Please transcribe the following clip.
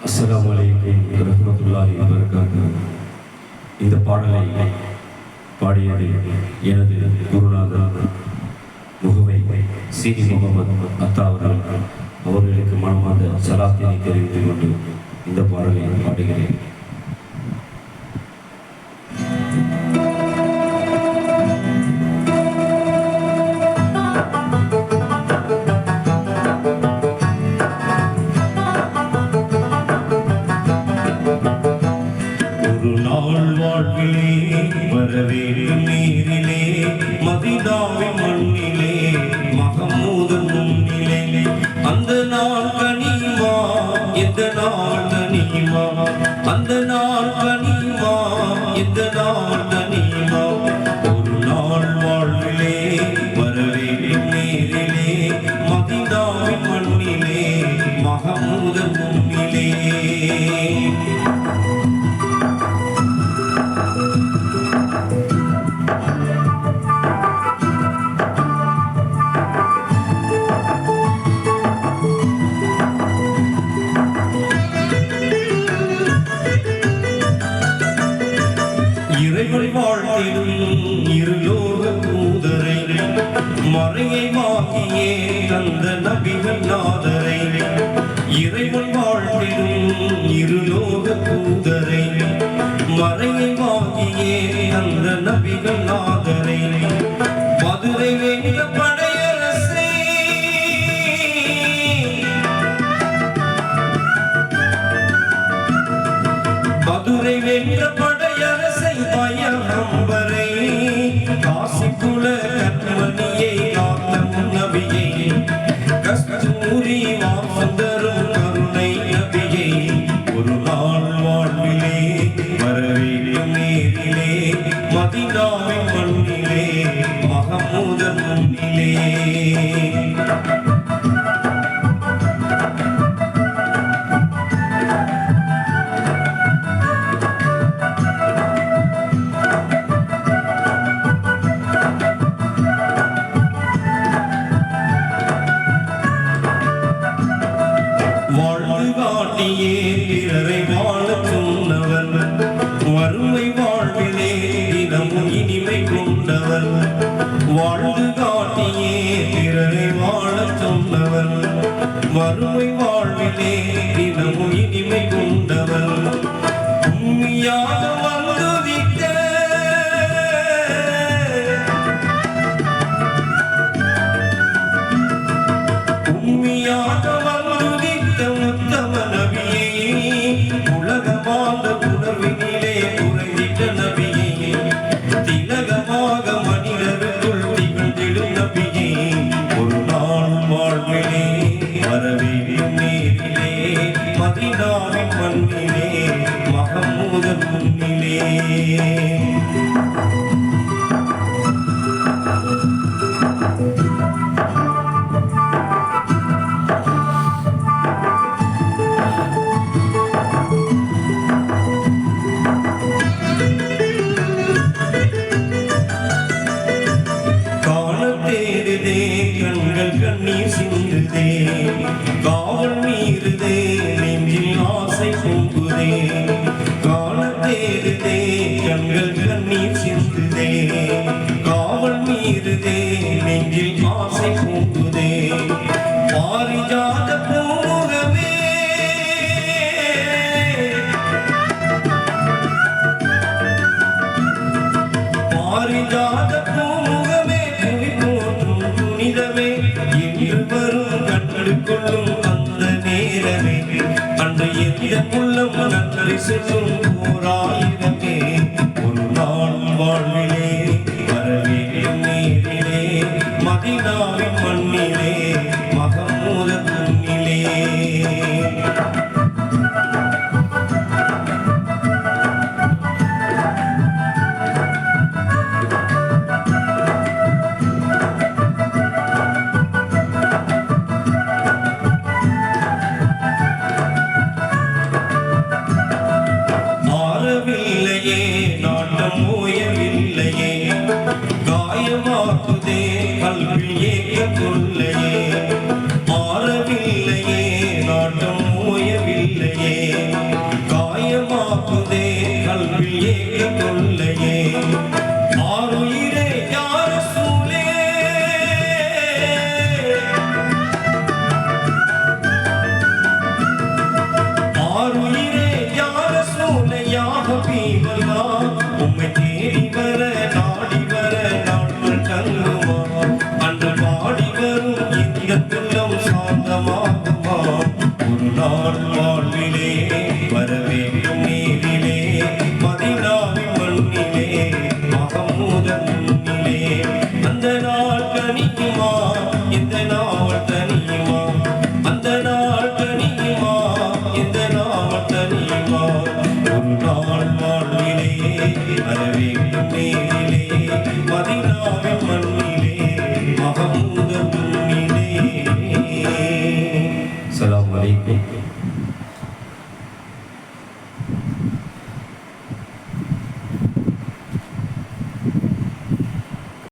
அஸ்ஸலாமு அலைக்கும் வரஹ்மத்துல்லாஹி வபரகாத்துஹு. இந்த பாடலை பாடியது எனது குருநாதர் முகவை சீனி முகமது அத்தா அவர்களுக்கு மனமார்ந்த சலாத்தினை தெரிவித்துக் கொண்டு இந்த பாடலை பாடுகிறேன். வாழ்விலே வரவேண்டும் நீரிலே மதீனாவின் மண்ணிலே மஹமூதன் முன்னிலே அந்த நாள் கனிமா எந்த நாள் கனிமா அந்த நாள் கனிமா எந்த நாள் கனிமா ஒரு நாள் வாழ்விலே வரவேண்டும் நீரிலே மதீனாவின் மண்ணிலே மஹமூதன் முன்னிலே இறைவன் வாழ்த்திடும் இருலோக தூதரை மறையை வாங்கியே தந்த நபிகள் நாதரை இறைவன் வாழ்த்திடும் இருலோக தூதரை மறையை வாங்கியே தந்த நபிகள் நாதரை மதுரை வென்ற படையரசே மதுரை வென்ற படையரசை பயம்பரை காசிக்குல கண்மணியை காத்த நபியை கஸ்தூரி வாசந்தரும் கருணை நபியை ஒரு நாள் வாழ்விலே வரவேண்டும் நேரிலே மதீனாவின் மண்ணிலே மஹமூதன் முன்னிலே வாழ்வு காட்டியே பிறரை வாழ சொன்னவர் வறுமை வாழ்விலே தினமும் இனிமை கொண்டவர் வாழ்வு காட்டியே பிறரை வாழ சொன்னவர் வறுமை வாழ்விலே தினமும் இனிமை கொண்டவர் உண்மையாக வந்துவிட்ட உண்மையாக உலகமாக உணர்வினிலே உறைந்திட்ட நபியே திலகமாக மனிதருக்குள் திகழ்ந்திடும் நபியே ஒரு நாள் வாழ்விலே வரவேண்டும் நேரிலே மதீனாவின் மண்ணிலே மஹமூதன் முன்னிலே கண்கள் கண்ணீர் சிந்துதே காவல் மீறுதே நெஞ்சில் ஆசை பொங்குதே காண தேடுதே கண்கள் கண்ணீர் சிந்துதே காவல் மீறுதே நெஞ்சில் ஆசை பொங்குதே பாரிஜாத பூமுகமே பாரிஜாத பூமுகமே புனிதமே என்று வரும் கண்களுக்குள்ளும் அந்த நேரமே அன்று எந்த உள்ளம் நன்றி செல்லும் ஓராயிரமே ஒரு நாள் வாழ்விலே வரவேண்டும் நேரிலே மதீனாவின் மண்ணிலே மஹமூதன் முன்னிலே நாட்டம் ஓயவில்லையே காயமாக்குதே கல்வி ஏக்க கொள்ளையே மாறவில்லையே நாட்டம் ஓயவில்லையே தனிக்குமா